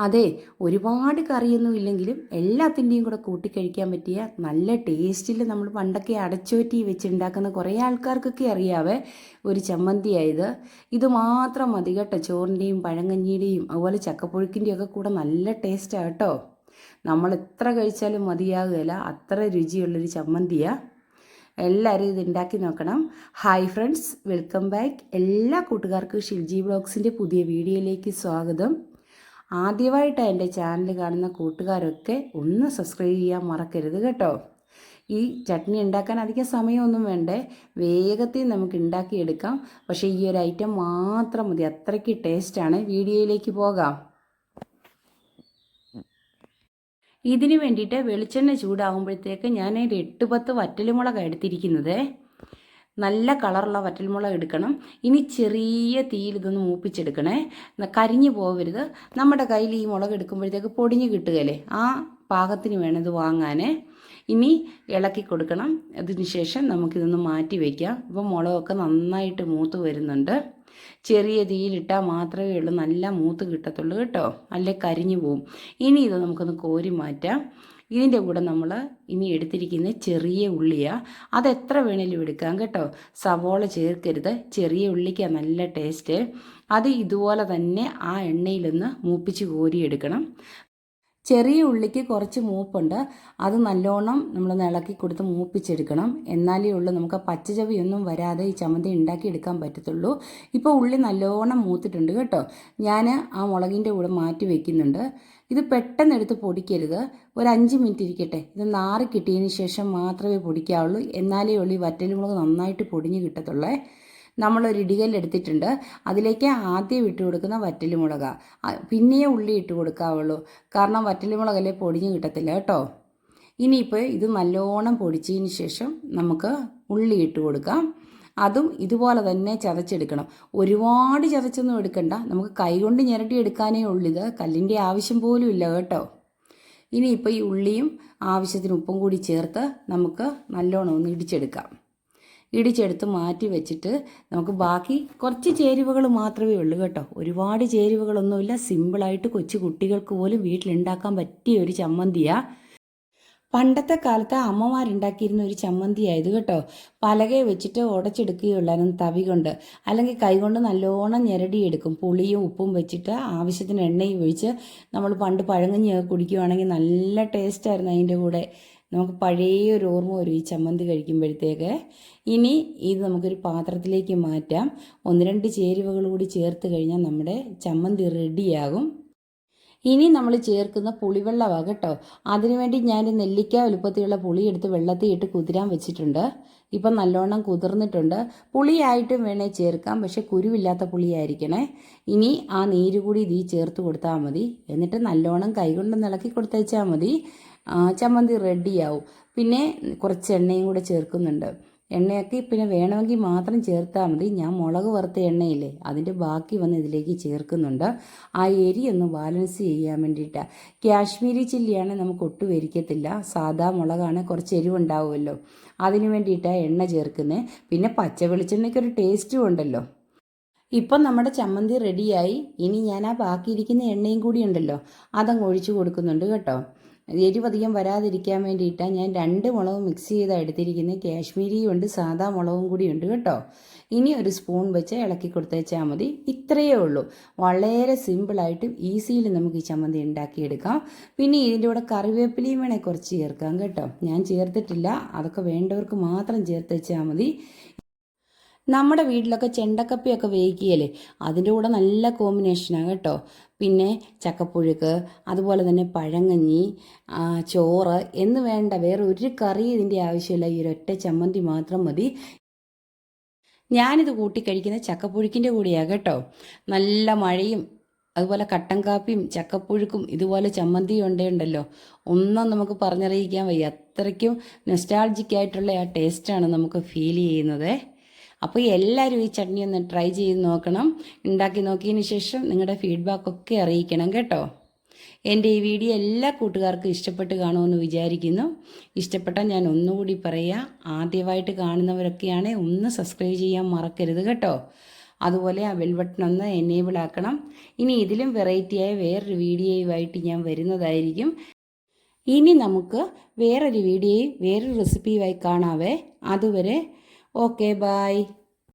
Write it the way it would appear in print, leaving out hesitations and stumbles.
അതെ, ഒരുപാട് കറിയൊന്നും ഇല്ലെങ്കിലും എല്ലാത്തിൻ്റെയും കൂടെ കൂട്ടിക്കഴിക്കാൻ പറ്റിയ നല്ല ടേസ്റ്റിൽ നമ്മൾ പണ്ടൊക്കെ അടച്ചുവറ്റി വെച്ചുണ്ടാക്കുന്ന കുറേ ആൾക്കാർക്കൊക്കെ അറിയാവേ ഒരു ചമ്മന്തിയായത്. ഇത് മാത്രം മതി കേട്ടോ, ചോറിൻ്റെയും പഴങ്കഞ്ഞിയുടെയും അതുപോലെ ചക്കപ്പുഴുക്കിൻ്റെയും ഒക്കെ കൂടെ നല്ല ടേസ്റ്റാണ് കേട്ടോ. നമ്മൾ എത്ര കഴിച്ചാലും മതിയാകുകയില്ല, അത്ര രുചിയുള്ളൊരു ചമ്മന്തിയാണ്. എല്ലാവരും ഇത് ഉണ്ടാക്കി നോക്കണം. Hi friends, welcome back. എല്ലാ കൂട്ടുകാർക്കും ഷിൽജി വ്ളോഗ്സിൻ്റെ പുതിയ വീഡിയോയിലേക്ക് സ്വാഗതം. ആദ്യമായിട്ട് എൻ്റെ ചാനൽ കാണുന്ന കൂട്ടുകാരൊക്കെ ഒന്ന് സബ്സ്ക്രൈബ് ചെയ്യാൻ മറക്കരുത് കേട്ടോ. ഈ ചട്നി ഉണ്ടാക്കാൻ അധികം സമയമൊന്നും വേണ്ടേ, വേഗത്തിൽ നമുക്ക് ഉണ്ടാക്കിയെടുക്കാം. പക്ഷേ ഈ ഒരു ഐറ്റം മാത്രം മതി, അത്രയ്ക്ക് ടേസ്റ്റാണ്. വീഡിയോയിലേക്ക് പോകാം. ഇതിന് വേണ്ടിയിട്ട് വെളിച്ചെണ്ണ ചൂടാകുമ്പോഴത്തേക്ക് ഞാൻ ഒരു 8-10 വറ്റൽമുളക് എടുത്തിരിക്കുന്നത്. നല്ല കളറുള്ള വറ്റൽമുളക് എടുക്കണം. ഇനി ചെറിയ തീയിൽ ഇതൊന്ന് മൂപ്പിച്ചെടുക്കണേ, കരിഞ്ഞു പോകരുത്. നമ്മുടെ കയ്യിൽ ഈ മുളക് എടുക്കുമ്പോഴത്തേക്ക് പൊടിഞ്ഞ് കിട്ടുകയല്ലേ, ആ പാകത്തിന് വേണം ഇത് വാങ്ങാൻ. ഇനി ഇളക്കി കൊടുക്കണം. അതിനുശേഷം നമുക്കിതൊന്ന് മാറ്റി വയ്ക്കാം. ഇപ്പം മുളകൊക്കെ നന്നായിട്ട് മൂത്ത് വരുന്നുണ്ട്. ചെറിയ തീയിലിട്ടാൽ മാത്രമേ ഉള്ളൂ നല്ല മൂത്ത് കിട്ടത്തുള്ളൂ കേട്ടോ, അല്ലേ കരിഞ്ഞു പോവും. ഇനി ഇത് നമുക്കൊന്ന് കോരി മാറ്റാം. ഇതിൻ്റെ കൂടെ നമ്മൾ ഇനി എടുത്തിരിക്കുന്ന ചെറിയ ഉള്ളിയാണ്. അതെത്ര വേണേലും എടുക്കാം കേട്ടോ, സവോള ചേർക്കരുത്. ചെറിയ ഉള്ളിക്കാണ് നല്ല ടേസ്റ്റ്. അത് ഇതുപോലെ തന്നെ ആ എണ്ണയിലൊന്ന് മൂപ്പിച്ച് കോരിയെടുക്കണം. ചെറിയ ഉള്ളിക്ക് കുറച്ച് മൂപ്പുണ്ട്, അത് നല്ലോണം നമ്മൾ ഇളക്കി കൊടുത്ത് മൂപ്പിച്ചെടുക്കണം. എന്നാലേ ഉള്ളൂ നമുക്ക് പച്ചച്ചവിയൊന്നും വരാതെ ഈ ചമ്മന്തി ഉണ്ടാക്കിയെടുക്കാൻ പറ്റത്തുള്ളൂ. ഇപ്പോൾ ഉള്ളി നല്ലോണം മൂത്തിട്ടുണ്ട് കേട്ടോ. ഞാൻ ആ മുളകിൻ്റെ കൂടെ മാറ്റി വയ്ക്കുന്നുണ്ട്. ഇത് പെട്ടെന്ന് എടുത്ത് പൊടിക്കരുത്, ഒരു 5 മിനിറ്റ് ഇരിക്കട്ടെ. ഇത് നാറി കിട്ടിയതിന് ശേഷം മാത്രമേ പൊടിക്കാവുള്ളൂ, എന്നാലേ ഉള്ളൂ ഈ വറ്റൽമുളക് നന്നായിട്ട് പൊടിഞ്ഞ് കിട്ടത്തുള്ളേ. നമ്മളൊരു ഇടികല്ലെടുത്തിട്ടുണ്ട്, അതിലേക്ക് ആദ്യം ഇട്ട് കൊടുക്കുന്ന വറ്റൽമുളകാണ്, പിന്നെ ഉള്ളി ഇട്ട് കൊടുക്കാവുള്ളൂ. കാരണം വറ്റൽമുളകല്ലേ പൊടിഞ്ഞ് കിട്ടത്തില്ല കേട്ടോ. ഇനിയിപ്പോൾ ഇത് നല്ലോണം പൊടിച്ചതിന് ശേഷം നമുക്ക് ഉള്ളി ഇട്ട് കൊടുക്കാം. അതും ഇതുപോലെ തന്നെ ചതച്ചെടുക്കണം. ഒരുപാട് ചതച്ചൊന്നും എടുക്കണ്ട, നമുക്ക് കൈകൊണ്ട് ഞെരട്ടി എടുക്കാനേ ഉള്ളൂ. ഇത് കല്ലിൻ്റെ ആവശ്യം പോലും ഇല്ല കേട്ടോ. ഇനിയിപ്പോൾ ഈ ഉള്ളിയും ആവശ്യത്തിന് ഉപ്പും കൂടി ചേർത്ത് നമുക്ക് നല്ലോണം ഒന്ന് ഇടിച്ചെടുക്കാം. ഇടിച്ചെടുത്ത് മാറ്റി വെച്ചിട്ട് നമുക്ക് ബാക്കി കുറച്ച് ചേരുവകൾ മാത്രമേ ഉള്ളൂ കേട്ടോ. ഒരുപാട് ചേരുവകളൊന്നുമില്ല, സിമ്പിളായിട്ട് കൊച്ചു കുട്ടികൾക്ക് പോലും വീട്ടിലുണ്ടാക്കാൻ പറ്റിയ ഒരു ചമ്മന്തിയാണ്. പണ്ടത്തെ കാലത്ത് അമ്മമാരുണ്ടാക്കിയിരുന്ന ഒരു ചമ്മന്തിയായത് കേട്ടോ. പലകയെ വെച്ചിട്ട് ഉടച്ചെടുക്കുകയുള്ളായിരുന്നു തവി കൊണ്ട്, അല്ലെങ്കിൽ കൈകൊണ്ട് നല്ലോണം ഞെരടിയെടുക്കും. പുളിയും ഉപ്പും വെച്ചിട്ട് ആവശ്യത്തിന് എണ്ണയും ഒഴിച്ച് നമ്മൾ പണ്ട് പഴങ്കഞ്ഞിയൊക്കെ കുടിക്കുകയാണെങ്കിൽ നല്ല ടേസ്റ്റായിരുന്നു അതിൻ്റെ കൂടെ. നമുക്ക് പഴയ ഒരു ഓർമ്മ വരും ഈ ചമ്മന്തി കഴിക്കുമ്പോഴത്തേക്ക്. ഇനി ഇത് നമുക്കൊരു പാത്രത്തിലേക്ക് മാറ്റാം. 1-2 ചേരുവകൾ കൂടി ചേർത്ത് കഴിഞ്ഞാൽ നമ്മുടെ ചമ്മന്തി റെഡിയാകും. ഇനി നമ്മൾ ചേർക്കുന്ന പുളിവെള്ളമാണ് കേട്ടോ. അതിനുവേണ്ടി ഞാൻ നെല്ലിക്ക വലുപ്പത്തിലുള്ള പുളി എടുത്ത് വെള്ളത്തിൽ ഇട്ട് കുതിരാൻ വെച്ചിട്ടുണ്ട്. ഇപ്പം നല്ലോണം കുതിർന്നിട്ടുണ്ട്. പുളിയായിട്ടും വേണേൽ ചേർക്കാം, പക്ഷെ കുരുവില്ലാത്ത പുളിയായിരിക്കണേ. ഇനി ആ നീര് കൂടി ഇതിൽ ചേർത്ത് കൊടുത്താൽ മതി. എന്നിട്ട് നല്ലോണം കൈകൊണ്ട് ഇളക്കി കൊടുത്തേച്ചാൽ മതി. ചമ്മന്തി റെഡിയാവും. പിന്നെ കുറച്ച് എണ്ണയും കൂടെ ചേർക്കുന്നുണ്ട്. എണ്ണയൊക്കെ പിന്നെ വേണമെങ്കിൽ മാത്രം ചേർത്താൽ മതി. ഞാൻ മുളക് വറുത്ത എണ്ണയില്ലേ, അതിൻ്റെ ബാക്കി വന്ന് ഇതിലേക്ക് ചേർക്കുന്നുണ്ട്. ആ എരി ഒന്ന് ബാലൻസ് ചെയ്യാൻ വേണ്ടിയിട്ടാണ്. കാശ്മീരി ചില്ലിയാണെങ്കിൽ നമുക്ക് ഒട്ടും എരിക്കത്തില്ല, സാധാ മുളകാണ് കുറച്ച് എരിവുണ്ടാവുമല്ലോ, അതിന് വേണ്ടിയിട്ടാണ് എണ്ണ ചേർക്കുന്നത്. പിന്നെ പച്ച വെളിച്ചെണ്ണയ്ക്കൊരു ടേസ്റ്റും ഉണ്ടല്ലോ. ഇപ്പം നമ്മുടെ ചമ്മന്തി റെഡിയായി. ഇനി ഞാൻ ആ ബാക്കിയിരിക്കുന്ന എണ്ണയും കൂടി ഉണ്ടല്ലോ, അതങ്ങ് ഒഴിച്ചു കൊടുക്കുന്നുണ്ട് കേട്ടോ. എരിവധികം വരാതിരിക്കാൻ വേണ്ടിയിട്ടാണ് ഞാൻ 2 മുളകും മിക്സ് ചെയ്താണ് എടുത്തിരിക്കുന്നത്. കാശ്മീരിയും ഉണ്ട്, സാധാ മുളകും കൂടി ഉണ്ട് കേട്ടോ. ഇനി ഒരു സ്പൂൺ വെച്ച് ഇളക്കി കൊടുത്തേച്ചാൽ മതി. ഇത്രയേ ഉള്ളൂ. വളരെ സിമ്പിളായിട്ടും ഈസിയിൽ നമുക്ക് ഈ ചമ്മന്തി ഉണ്ടാക്കിയെടുക്കാം. പിന്നെ ഇതിൻ്റെ കൂടെ കറിവേപ്പിലയും വേണേൽ കുറച്ച് ചേർക്കാം കേട്ടോ. ഞാൻ ചേർത്തിട്ടില്ല, അതൊക്കെ വേണ്ടവർക്ക് മാത്രം ചേർത്തേച്ചാൽ മതി. നമ്മുടെ വീട്ടിലൊക്കെ ചെണ്ടക്കപ്പയൊക്കെ വേവിക്കുകയല്ലേ, അതിൻ്റെ കൂടെ നല്ല കോമ്പിനേഷനാണ് കേട്ടോ. പിന്നെ ചക്കപ്പുഴുക്ക്, അതുപോലെ തന്നെ പഴങ്കഞ്ഞി, ചോറ് എന്ന് വേണ്ട വേറെ ഒരു കറി ഇതിൻ്റെ ആവശ്യമില്ല. ഈ ഒരൊറ്റ ചമ്മന്തി മാത്രം മതി. ഞാനിത് കൂട്ടിക്കഴിക്കുന്ന ചക്കപ്പുഴുക്കിൻ്റെ കൂടെയാണ് കേട്ടോ. നല്ല മഴയും അതുപോലെ കട്ടൻ കാപ്പിയും ചക്കപ്പുഴുക്കും ഇതുപോലെ ചമ്മന്തി ഉണ്ടല്ലോ, ഒന്നും നമുക്ക് പറഞ്ഞറിയിക്കാൻ വയ്യ. അത്രയ്ക്കും നൊസ്റ്റാൾജിക്കായിട്ടുള്ള ആ ടേസ്റ്റാണ് നമുക്ക് ഫീൽ ചെയ്യുന്നത്. അപ്പോൾ എല്ലാവരും ഈ ചട്നി ഒന്ന് ട്രൈ ചെയ്ത് നോക്കണം. ഉണ്ടാക്കി നോക്കിയതിന് ശേഷം നിങ്ങളുടെ ഫീഡ്ബാക്കൊക്കെ അറിയിക്കണം കേട്ടോ. എൻ്റെ ഈ വീഡിയോ എല്ലാ കൂട്ടുകാർക്കും ഇഷ്ടപ്പെട്ട് കാണുമെന്ന് വിചാരിക്കുന്നു. ഇഷ്ടപ്പെട്ടാൽ ഞാൻ ഒന്നുകൂടി പറയാം, ആദ്യമായിട്ട് കാണുന്നവരൊക്കെയാണെങ്കിൽ ഒന്ന് സബ്സ്ക്രൈബ് ചെയ്യാൻ മറക്കരുത് കേട്ടോ. അതുപോലെ ആ ബെൽ ബട്ടൺ ഒന്ന് എനേബിൾ ആക്കണം. ഇനി ഇതിലും വെറൈറ്റിയായ വേറൊരു വീഡിയോയുമായിട്ട് ഞാൻ വരുന്നതായിരിക്കും. ഇനി നമുക്ക് വേറൊരു വീഡിയോയും വേറൊരു റെസിപ്പിയുമായി കാണാവേ. അതുവരെ ഓക്കെ, ബൈ.